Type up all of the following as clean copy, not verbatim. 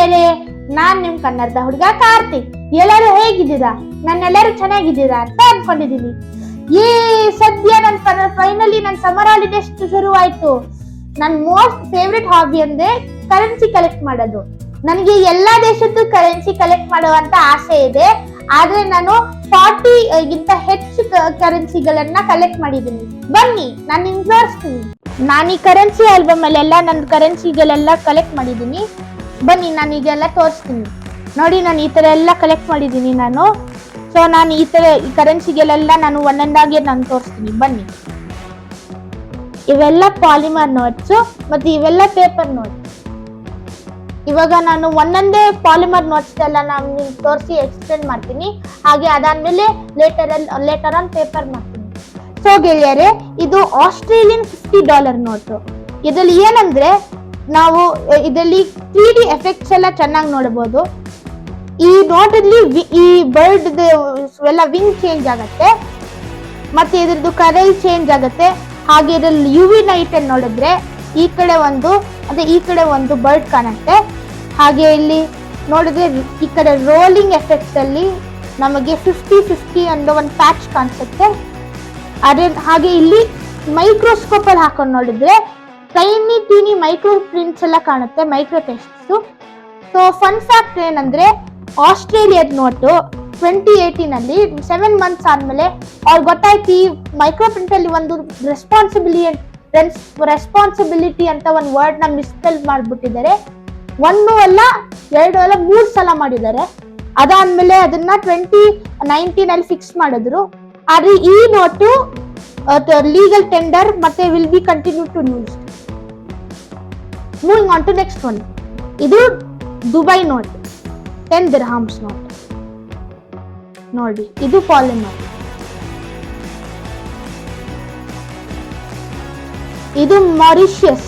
ಗೆಳೆಯರೇ, ನಾನ್ ನಿಮ್ ಕನ್ನಡದ ಹುಡುಗ ಕಾರ್ತಿಕ್. ಎಲ್ಲರೂ ಹೇಗಿದ್ದೀರಾ? ನನ್ನೆಲ್ಲರೂ ಚೆನ್ನಾಗಿದ್ದೀರಾ ಅಂತ ಅನ್ಕೊಂಡಿದೀನಿ. ಸದ್ಯ ಫೈನಲಿ ನನ್ ಸಮರ್ ಹಾಲಿಡೇಸ್ ಶುರುವಾಯ್ತು. ನನ್ ಮೋಸ್ಟ್ ಫೇವ್ರೆಟ್ ಹಾಬಿ ಅಂದ್ರೆ ಕರೆನ್ಸಿ ಕಲೆಕ್ಟ್ ಮಾಡೋದು. ನನಗೆ ಎಲ್ಲಾ ದೇಶದ್ದು ಕರೆನ್ಸಿ ಕಲೆಕ್ಟ್ ಮಾಡುವಂತ ಆಸೆ ಇದೆ. ಆದ್ರೆ ನಾನು 40 ಗಿಂತ ಹೆಚ್ಚು ಕರೆನ್ಸಿಗಳನ್ನ ಕಲೆಕ್ಟ್ ಮಾಡಿದ್ದೀನಿ. ಬನ್ನಿ ನಾನು ನಿಮ್ಗೆ ತೋರಿಸ್ತೀನಿ. ನಾನು ಈ ಕರೆನ್ಸಿ ಆಲ್ಬಮ್ ಅಲ್ಲೆಲ್ಲ ನನ್ನ ಕರೆನ್ಸಿಗಳೆಲ್ಲ ಕಲೆಕ್ಟ್ ಮಾಡಿದ್ದೀನಿ. ಬನ್ನಿ ನಾನು ಈಗೆಲ್ಲ ತೋರಿಸ್ತೀನಿ. ನೋಡಿ, ನಾನು ಈ ತರ ಎಲ್ಲ ಕಲೆಕ್ಟ್ ಮಾಡಿದ್ದೀನಿ ನಾನು. ಸೊ ನಾನು ಈ ತರ ಈ ಕರೆನ್ಸಿಗಳೆಲ್ಲ ನಾನು ಒಂದೊಂದಾಗಿ ನಾನು ತೋರಿಸ್ತೀನಿ. ಬನ್ನಿ. ಇವೆಲ್ಲ ಪಾಲಿಮರ್ ನೋಟ್ಸ್ ಮತ್ತೆ ಇವೆಲ್ಲ ಪೇಪರ್ ನೋಟ್ಸ್. ಇವಾಗ ನಾನು ಒಂದೊಂದೇ ಪಾಲಿಮರ್ ನೋಟ್ಸ್ ಎಲ್ಲ ನಾನು ನಿಮ್ಗೆ ತೋರಿಸಿ ಎಕ್ಸ್ಪ್ಲೇನ್ ಮಾಡ್ತೀನಿ. ಹಾಗೆ ಅದಾದ್ಮೇಲೆ ಲೇಟರ್ ಆನ್ ಪೇಪರ್ ಮಾಡ್ತೀನಿ. ಸೊ ಗೆಳೆಯರೇ, ಇದು ಆಸ್ಟ್ರೇಲಿಯನ್ $50 ನೋಟು. ಇದರಲ್ಲಿ ಏನಂದ್ರೆ ನಾವು ಇದರಲ್ಲಿ 3D ಎಫೆಕ್ಟ್ಸ್ ಎಲ್ಲ ಚೆನ್ನಾಗಿ ನೋಡಬಹುದು. ಈ ನೋಟಲ್ಲಿ ಈ ಬರ್ಡ್ ಎಲ್ಲ ವಿಂಗ್ ಚೇಂಜ್ ಆಗತ್ತೆ, ಮತ್ತೆ ಇದ್ರದ್ದು ಕಲರ್ ಚೇಂಜ್ ಆಗತ್ತೆ. ಹಾಗೆ ಇದರಲ್ಲಿ UV ಲೈಟ್ ಅನ್ನು ನೋಡಿದ್ರೆ ಈ ಕಡೆ ಒಂದು ಅದೇ ಈ ಕಡೆ ಒಂದು ಬರ್ಡ್ ಕಾಣುತ್ತೆ. ಹಾಗೆ ಇಲ್ಲಿ ನೋಡಿದ್ರೆ ಈ ಕಡೆ ರೋಲಿಂಗ್ ಎಫೆಕ್ಟ್ ಅಲ್ಲಿ ನಮಗೆ 50-50 ಅನ್ನೋ ಒಂದು ಪ್ಯಾಚ್ ಕಾಣಿಸುತ್ತೆ. ಹಾಗೆ ಇಲ್ಲಿ ಮೈಕ್ರೋಸ್ಕೋಪ್ ಅಲ್ಲಿ ಹಾಕೊಂಡು ನೋಡಿದ್ರೆ ಟೈನಿ ಮೈಕ್ರೋ ಪ್ರಿಂಟ್ಸ್ ಎಲ್ಲ ಕಾಣುತ್ತೆ, ಮೈಕ್ರೋ ಟೆಕ್ಸ್ಟ್ಸ್. ಸೊ ಫನ್ ಫ್ಯಾಕ್ಟ್ ಏನಂದ್ರೆ ಆಸ್ಟ್ರೇಲಿಯಾದ ನೋಟು 2018 ಅಲ್ಲಿ 7 ಮಂತ್ಸ್ ಆದ್ಮೇಲೆ ಅವ್ರಿಗೆ ಗೊತ್ತಾಯ್ತು ಈ ಮೈಕ್ರೋ ಪ್ರಿಂಟ್ ಅಲ್ಲಿ ಒಂದು ರೆಸ್ಪಾನ್ಸಿಬಿಲಿಟಿ ಅಂತ ಒಂದು ವರ್ಡ್ ನ ಮಿಸ್ಪೆಲ್ ಮಾಡ್ಬಿಟ್ಟಿದ್ದಾರೆ. 1 ಅಲ್ಲ 2 ಅಲ್ಲ 3 ಸಲ ಮಾಡಿದ್ದಾರೆ. ಅದಾದ್ಮೇಲೆ ಅದನ್ನ 2019 ಅಲ್ಲಿ ಫಿಕ್ಸ್ ಮಾಡಿದ್ರು. ಆದ್ರೆ ಈ ನೋಟು ಲೀಗಲ್ ಟೆಂಡರ್ ಮತ್ತೆ will be continue to use. Moving on to next one. ಇದು ದುಬೈ ನೋಟ್, 10 ದಿರ್ಹಮ್ಸ್ ನೋಟ್. ನೋಡಿ, ಇದು ಪಾಲಿಮರ್. ಇದು ಮಾರಿಷಿಯಸ್,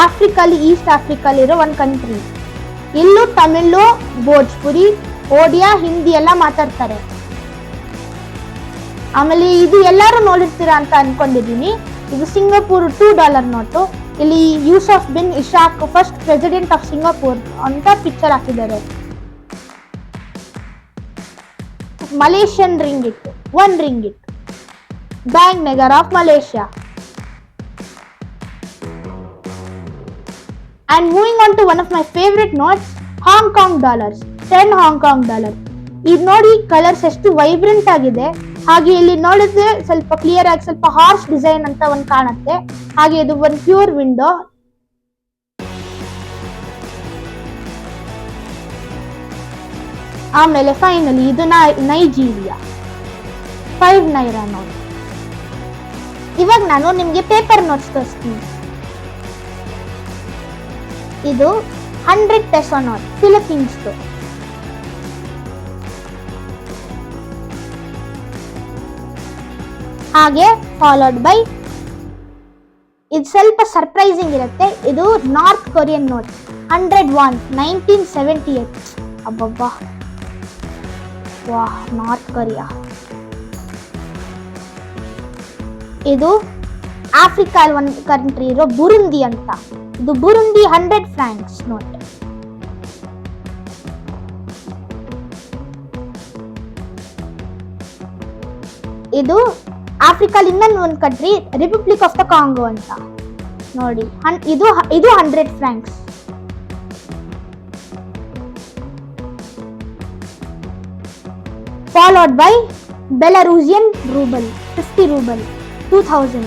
ಆಫ್ರಿಕಲ್ಲಿ ಈಸ್ಟ್ ಆಫ್ರಿಕಲ್ಲಿ ಇರೋ ಒಂದು ಕಂಟ್ರಿ. ಇಲ್ಲೂ ತಮಿಳು, ಭೋಜ್ಪುರಿ, ಓಡಿಯಾ, ಹಿಂದಿ ಎಲ್ಲ ಮಾತಾಡ್ತಾರೆ. ಆಮೇಲೆ ಇದು ಎಲ್ಲರೂ ನೋಡಿರ್ತೀರಾ ಅಂತ ಅನ್ಕೊಂಡಿದೀನಿ. ಇದು ಸಿಂಗಾಪುರ್ $2 ನೋಟು. ಇಲ್ಲಿ Yusof bin Ishak first president of Singapore ಅಂತ ಪಿಕ್ಚರ್ ಹಾಕಿದ್ದಾರೆ. Malaysian ringgit, 1 ringgit, bank negara of Malaysia. And moving on to one of my favorite notes, Hong Kong dollars, 10 Hong Kong dollar. ಇದು ನೋಡಿ colours ಎಷ್ಟು vibrant ಆಗಿದೆ. ಹಾಗೆ ಇಲ್ಲಿ ನೋಡಿದ್ರೆ ಸ್ವಲ್ಪ ಕ್ಲಿಯರ್ ಆಗಿ ಸ್ವಲ್ಪ ಹಾರ್ಶ್ ಡಿಸೈನ್ ಅಂತ ಒಂದು ಕಾಣುತ್ತೆ. ಹಾಗೆ ಇದು ಒಂದು ಪ್ಯೂರ್ ವಿಂಡೋ. ಆಮೇಲೆ ಫೈನಲಿ ಇದು ನೈಜೀರಿಯಾ 5 ನೈರಾ ನೋಟ್. ಇವಾಗ ನಾನು ನಿಮ್ಗೆ ಪೇಪರ್ ನೋಟ್ಸ್ ತೋರಿಸ್ತೀನಿ. ಇದು 100 ಪೆಸೋ ನೋಟ್, ಫಿಲಿಪೀನ್ಸ್. ಹಾಗೆ ಫಾಲೋಡ್ ಬೈ ಇದು ಸ್ವಲ್ಪ ಸರ್ಪ್ರೈಸಿಂಗ್ ಇರುತ್ತೆ. ಇದು ನಾರ್ತ್ ಕೊರಿಯನ್ ನೋಟ್, 100 ವಾನ್, 1978. ಅಬ್ಬಬ್ಬಾ, ವಾಹ್, ನಾರ್ತ್ ಕೊರಿಯಾ. ಇದು ಆಫ್ರಿಕಾ ಒಂದು ಕಂಟ್ರಿ ಇರೋ ಬುರುಂದಿ ಅಂತ. ಇದು ಬುರುಂದಿ 100 ಫ್ರಾಂಕ್ಸ್ ನೋಟ್. ಇದು ಆಫ್ರಿಕಾ ಇನ್ನೊಂದು ಒಂದು country, republic of the Congo ಅಂತ. ನೋಡಿ, ಇದು 100 francs. Followed by Belarusian rouble, 50 rouble, 2000,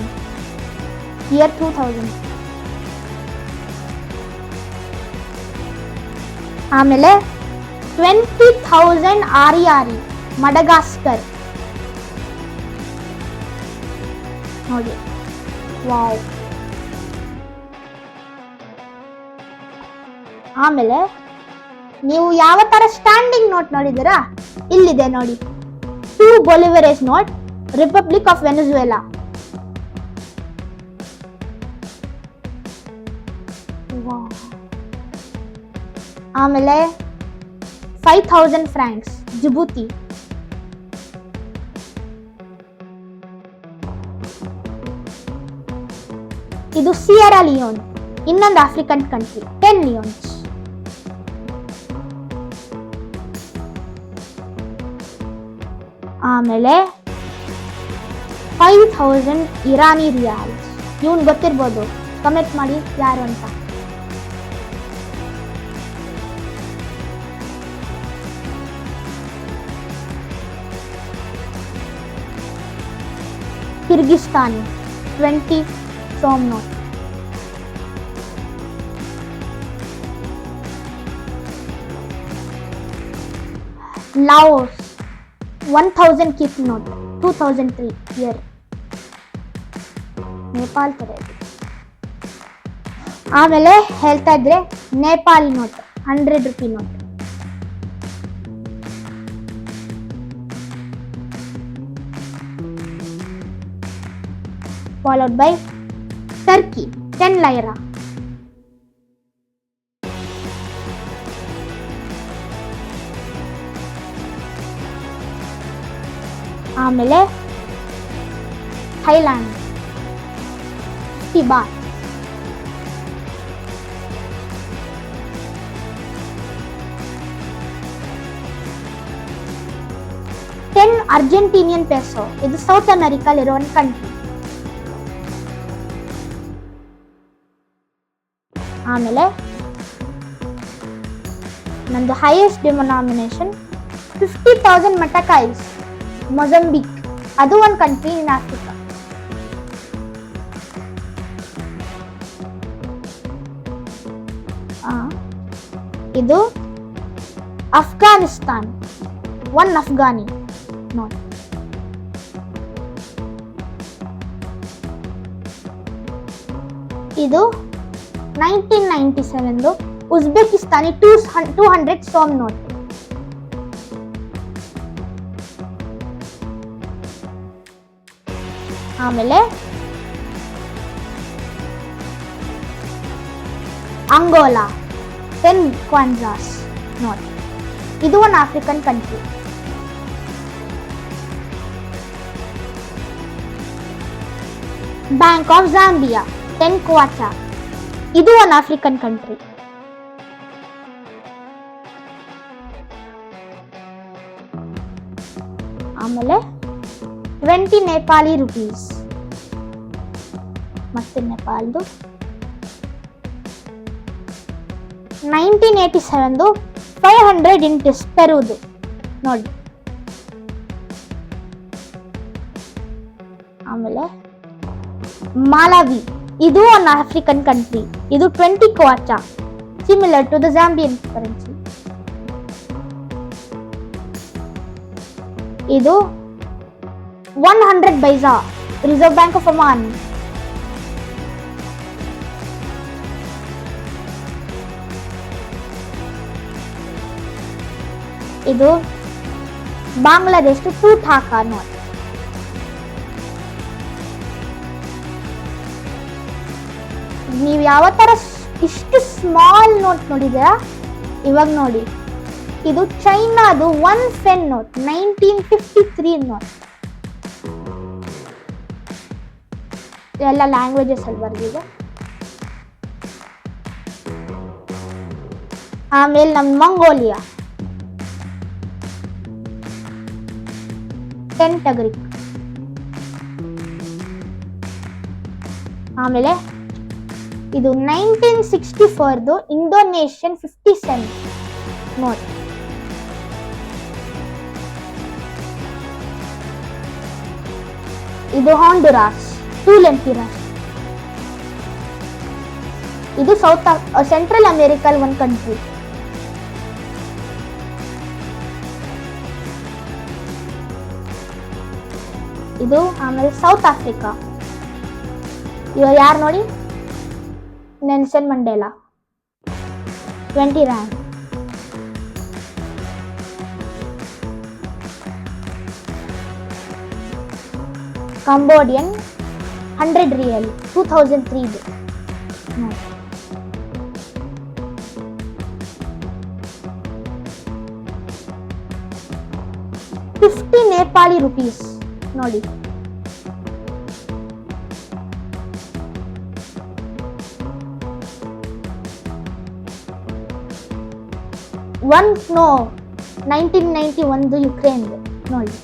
year 2000. ಆಮೇಲೆ 20,000 ಆರಿ ಮಡಗಾಸ್ಕರ್. ನೋಡಿ, ವಾವ್. ಆಮೇಲೆ ನೀವು ಯಾವ ತರ ಸ್ಟ್ಯಾಂಡಿಂಗ್ ನೋಟ್ ನೋಡಿದ್ದೀರಾ? ಇಲ್ಲಿದೆ ನೋಡಿ, 2 ಬೊಲಿವರೇಸ್ ನೋಟ್, ರಿಪಬ್ಲಿಕ್ ಆಫ್ ವೆನೆಜುವೆಲಾ. ಆಮೇಲೆ 5,000 ಫ್ರಾಂಕ್ಸ್, ಜಿಬೂತಿ. ಇದು ಸಿಯರಾ ಲಿಯೋನ್, ಇನ್ನೊಂದು ಆಫ್ರಿಕನ್ ಕಂಟ್ರಿ, 10 ಲಿಯೋನ್ಸ್. ಆಮೇಲೆ 5000 ಇರಾನಿ ರಿಯಾಲ್ಸ್. ಇವನ್ ಗೊತ್ತಿರ್ಬೋದು, ಕಮೆಂಟ್ ಮಾಡಿ ಯಾರು ಅಂತ. Kyrgyzstan 20 Som note. Laos 1000 keep note 2003 year. Nepal ತರ ಇದೆ. ಆಮೇಲೆ ಹೇಳ್ತಾ ಇದ್ರೆ Nepali note 100 rupee note. followed by Turkey 10 lira. ಆಮೇಲೆ ಥೈಲ್ಯಾಂಡ್ 50 baht. ಅರ್ಜೆಂಟೀನಿಯನ್ ಪೆಸೋ. ಇದು ಸೌತ್ ಅಮೆರಿಕಲ್ಲಿರೋ ಒಂದು ಕಂಟ್ರಿ. ಆಮೇಲೆ ನಂದು ಹೈಯೆಸ್ಟ್ ಡಿನೋಮಿನೇಷನ್ 50,000 ಮಟಕಾಯ್ಸ್, ಮೊಜಂಬಿಕ್. ಅದು ಒಂದು ಕಂಟ್ರಿ ಇನ್ ಆಫ್ರಿಕಾ. ಇದು ಅಫ್ಘಾನಿಸ್ತಾನ್ 1 ಅಫ್ಘಾನಿ ನೋಟ್. ಇದು 1997 ಉಜ್ಬೇಕಿಸ್ತಾನಿ 200 ಸೋಮ್ ನೋಟ್. ಆಮೇಲೆ ಅಂಗೋಲಾ 10 ಕ್ವಾಂಜಾಸ್ ನೋಟ್. ಇದು ಒಂದು African country. Bank of Zambia 10 ಕ್ವಾಚಾ. ಇದು ಒಂದು ಆಫ್ರಿಕನ್ ಕಂಟ್ರಿ. ಆಮೇಲೆ 20 ನೇಪಾಳಿ ರುಪೀಸ್. ಮತ್ತೆ ನೇಪಾಲ್ದು 1987 500 ಇಂಟಿಸ್ ಪೆರುದು ನೋಡಿ. ಆಮೇಲೆ ಮಾಲಾವಿ, ಇದು ಒಂದು ಆಫ್ರಿಕನ್ ಕಂಟ್ರಿ. ಇದು 20 ಕ್ವಾಚಾ, ಸಿಮಿಲರ್ ಟು ದ ಜಾಂಬಿಯನ್ ಕರೆನ್ಸಿ. ಇದು 100 ಬೈಸಾ, ರಿಸರ್ವ್ ಬ್ಯಾಂಕ್ ಆಫ್ ಒಮಾನ್. ಇದು ಬಾಂಗ್ಲಾದೇಶ 2 ಥಾಕಾ ನೋಟ್. ನೀವು ಯಾವ ತರ ಇಷ್ಟು ಸ್ಮಾಲ್ ನೋಟ್ ನೋಡಿದ್ದೀರಾ, ಇವಾಗ ನೋಡಿ. ಇದು ಚೈನಾದು 1 ಫೆನ್ ನೋಟ್ 1953 ನೋಟ್. ಎಲ್ಲ ಲ್ಯಾಂಗ್ವೇಜಸ್ ಅಲ್ಲಿ ಬರ್ದಿದೆ. ಆಮೇಲೆ ನಮ್ಮ ಮಂಗೋಲಿಯಾ 10 ಟಗರಿಕ್. ಆಮೇಲೆ ಇದು 1964 ಇಂಡೋನೇಷಿಯನ್ 50 ಸೆಂಟ್ ನೋಟ್. ಇದು ಹಾಂಡುರಾಸ್ 2 ಲೆಂಪಿರಾಸ್. ಇದು ಸೆಂಟ್ರಲ್ ಅಮೆರಿಕಲ್ ಒಂದು ಕಂಟ್ರಿ. ಇದು ಆಮೇಲೆ ಸೌತ್ ಆಫ್ರಿಕಾ. ಇವಾಗ ಯಾರು ನೋಡಿ, Nelson Mandela 20 rand. ಕಂಬೋಡಿಯನ್ 100 real 2003. 50 Nepali rupees ನೋಡಿ. $1 1991 ಯುಕ್ರೇನ್ ನೋಡಿ.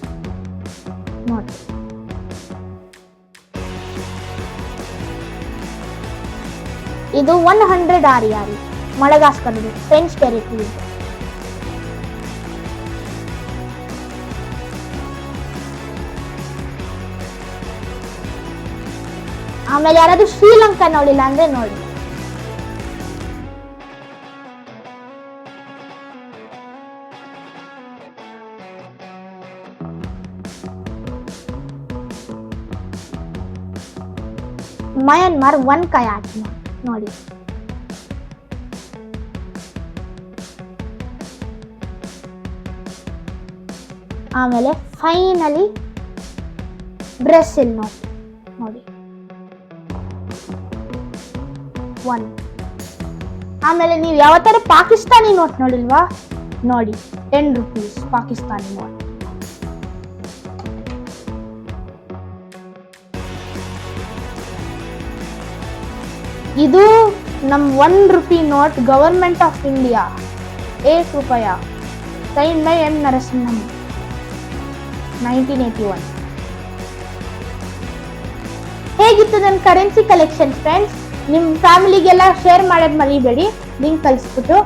ಇದು 100 RER ಮಡಗಾಸ್ಕರ್ ಫ್ರೆಂಚ್ ಟೆರಿಟರಿ. ಆಮೇಲೆ ಯಾರಾದ್ರೂ ಶ್ರೀಲಂಕಾ ನೋಡಿಲ್ಲ ಅಂದ್ರೆ ನೋಡಿ. ಮಯನ್ಮಾರ್ 1 ಕಯಾಟ್ ನೋಡಿ. ಆಮೇಲೆ ಫೈನಲಿ ಬ್ರೆಜಿಲ್ ನೋಡಿ 1. ಆಮೇಲೆ ನೀವು ಯಾವತ್ತಾರ ಪಾಕಿಸ್ತಾನಿ ನೋಟ್ ನೋಡಿಲ್ವಾ? ನೋಡಿ 10 ರೂಪೀಸ್ ಪಾಕಿಸ್ತಾನಿ ನೋಟ್. ಇದು ನಮ್ 1 rupee note government of India 8 ರೂಪಾಯ ಸೈನ್ ಬೈ ಎಂ ನರಸಿಂಹನ್ 1981. ಹೇಗಿತ್ತು ನನ್ನ ಕರೆನ್ಸಿ ಕಲೆಕ್ಷನ್ ಫ್ರೆಂಡ್ಸ್? ನಿಮ್ ಫ್ಯಾಮಿಲಿಗೆಲ್ಲ ಶೇರ್ ಮಾಡೋದ್ ಮರಿಬೇಡಿ, ಲಿಂಕ್ ಕಳಿಸ್ಬಿಟ್ಟು.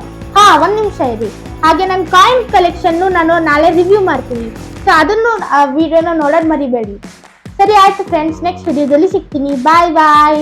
ಒಂದ್ ನಿಮಿಷ ಇರಿ, ಹಾಗೆ ನನ್ನ ಕಾಯಿನ್ ಕಲೆಕ್ಷನ್ ನಾನು ನಾಳೆ ರಿವ್ಯೂ ಮಾಡ್ತೀನಿ, ಸೊ ಅದನ್ನು ವಿಡಿಯೋನ ನೋಡೋದ್ ಮರಿಬೇಡಿ. ಸರಿ ಆಯ್ತು ಫ್ರೆಂಡ್ಸ್, ನೆಕ್ಸ್ಟ್ ವಿಡಿಯೋದಲ್ಲಿ ಸಿಗ್ತೀನಿ. ಬಾಯ್ ಬಾಯ್.